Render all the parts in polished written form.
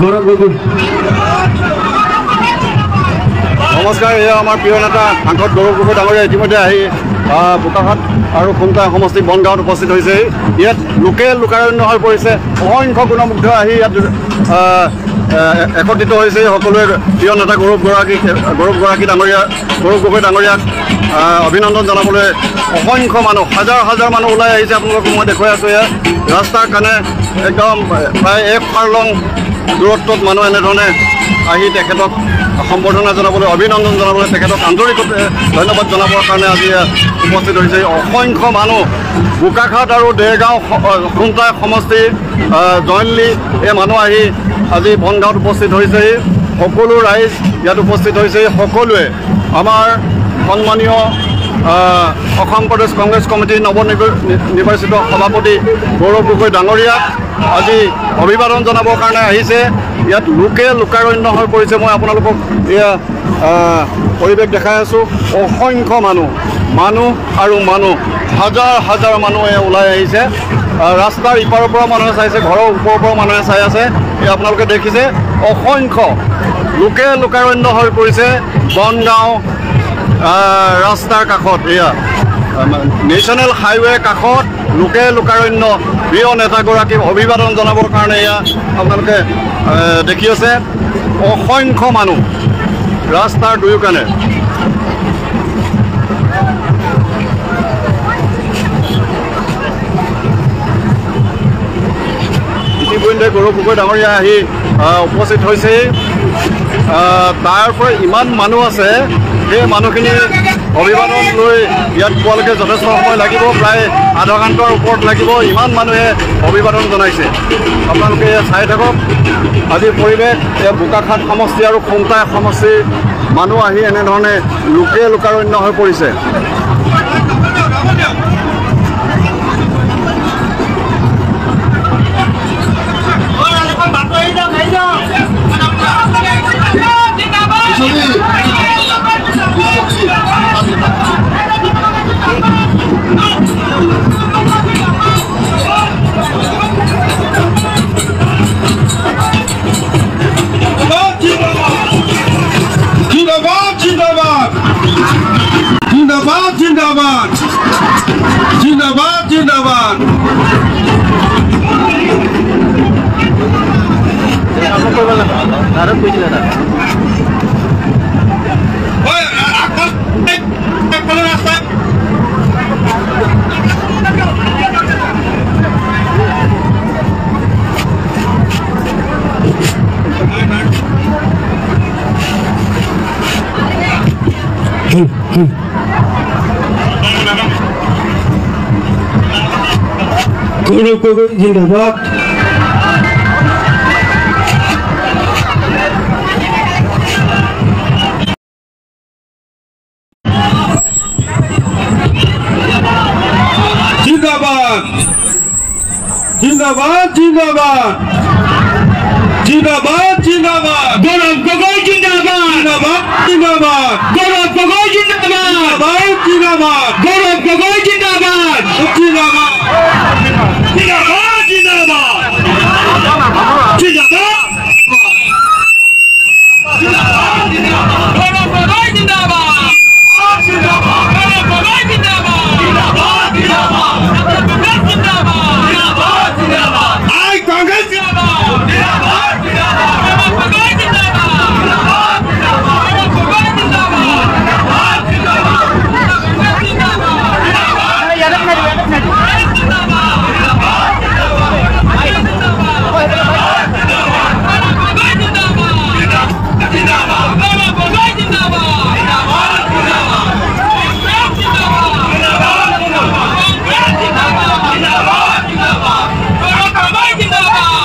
গৌৰৱ গগৈ। নমস্কাৰ, এয়া আমাৰ প্ৰিয় নেতা সাংসদ গৌৰৱ গগৈ ডাঙৰীয়া ইতিমধ্যে আহি বোকাখাট আৰু খুমটা সমষ্টি বনগাঁৱত উপস্থিত হৈছে। ইয়াত লোকাৰণ্য হৈ পৰিছে। অসংখ্য গুণমুগ্ধ আহি ইয়াত একত্ৰিত হৈছে। সকলোৱে প্ৰিয় নেতা গৌৰৱ গগৈ ডাঙৰীয়াক অভিনন্দন জনাবলৈ অসংখ্য মানুহ, হাজাৰ হাজাৰ মানুহ ওলাই আহিছে। আপোনালোকক মই দেখুৱাই আছোঁ। ইয়াত ৰাস্তাৰ কাৰণে একদম প্ৰায় 1 ফাৰলং দূৰত্বত মানুহ এনেধৰণে আহি তেখেতক সম্বৰ্ধনা জনাবলৈ, অভিনন্দন জনাবলৈ, তেখেতক আন্তৰিকতে ধন্যবাদ জনাবৰ কাৰণে আজি উপস্থিত হৈছে অসংখ্য মানুহ। বোকাখাট আৰু দেৰগাঁও খুমটা সমষ্টি জইণ্টলি এই মানুহ আহি আজি বনগাঁৱত উপস্থিত হৈছেহি। সকলো ৰাইজ ইয়াত উপস্থিত হৈছে। সকলোৱে আমাৰ সন্মানীয় অসম প্ৰদেশ কংগ্ৰেছ কমিটিৰ নৱনিৰ্বাচিত সভাপতি গৌৰৱ গগৈ ডাঙৰীয়াক আজি অভিবাদন জনাবৰ কাৰণে আহিছে। ইয়াত লোকাৰণ্য হৈ পৰিছে। মই আপোনালোকক এয়া পৰিৱেশ দেখাই আছোঁ। অসংখ্য মানুহ আৰু হাজাৰ হাজাৰ মানুহে ওলাই আহিছে। ৰাস্তাৰ ইপাৰৰ পৰা মানুহে চাইছে, ঘৰৰ ওপৰৰ পৰা মানুহে চাই আছে। এয়া আপোনালোকে দেখিছে অসংখ্য লোকাৰণ্য হৈ পৰিছে বনগাঁও ৰাস্তাৰ কাষত। এয়া নেশ্যনেল হাইৱে কাষত লোকাৰণ্য প্ৰিয় নেতাগৰাকীক অভিবাদন জনাবৰ কাৰণে এয়া আপোনালোকে দেখি আছে। অসংখ্য মানুহ ৰাস্তাৰ দুয়োকাণে। ইতিমধ্যে গৌৰৱ গগৈ ডাঙৰীয়া আহি উপস্থিত হৈছেই। তাৰ পৰা ইমান মানুহ আছে, সেই মানুহখিনি অভিবাদন লৈ ইয়াত পোৱালৈকে যথেষ্ট সময় লাগিব, প্ৰায় আধা ঘণ্টাৰ ওপৰত লাগিব। ইমান মানুহে অভিবাদন জনাইছে। আপোনালোকে চাই থাকক আজিৰ পৰিৱেশ। এয়া বোকাখাট সমষ্টি আৰু খুমটা সমষ্টিৰ মানুহ আহি এনেধৰণে লোকাৰণ্য হৈ পৰিছে। জিন্দাবাদ জিন্দাবাদ জিন্দাবাদ। গৌৰৱ গগৈ জিন্দাবাদ। জিন্দাবাদ জিন্দাবাদ জিন্দাবাদ জিন্দাবাদ জিন্দাবাদ। গৌরব গগৈ জিন্দাবাদ জিন্দাবাদ জিন্দাবাদ। গৌরব গগৈ জিন্দাবাদ জিন্দাবাদ। গৌরব গগৈ জিন্দাবাদ জিন্দাবাদ জিন্দাবাদ জিন্দাবাদ জিন্দাবাদ। গৌরব গগৈ জিন্দাবাদ জিন্দাবাদ। গৌরব গগৈ জিন্দাবাদ জিন্দাবাদ জিন্দাবাদ। কংগ্রেস জিন্দাবাদ জিন্দাবাদ জিন্দাবাদ। আই কংগ্রেস জিন্দাবাদ জিন্দাবাদ জিন্দাবাদ। গৌরব গগৈ জিন্দাবাদ জিন্দাবাদ জিন্দাবাদ। গৌরব গগৈ জিন্দাবাদ জিন্দাবাদ জিন্দাবাদ। কংগ্রেস জিন্দাবাদ জিন্দাবাদ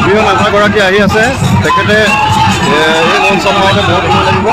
প্ৰিয় নেতাগৰাকী আহি আছে। তেখেতে এই মঞ্চত বহুত সময় লাগিব।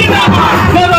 জিন্দাবাদ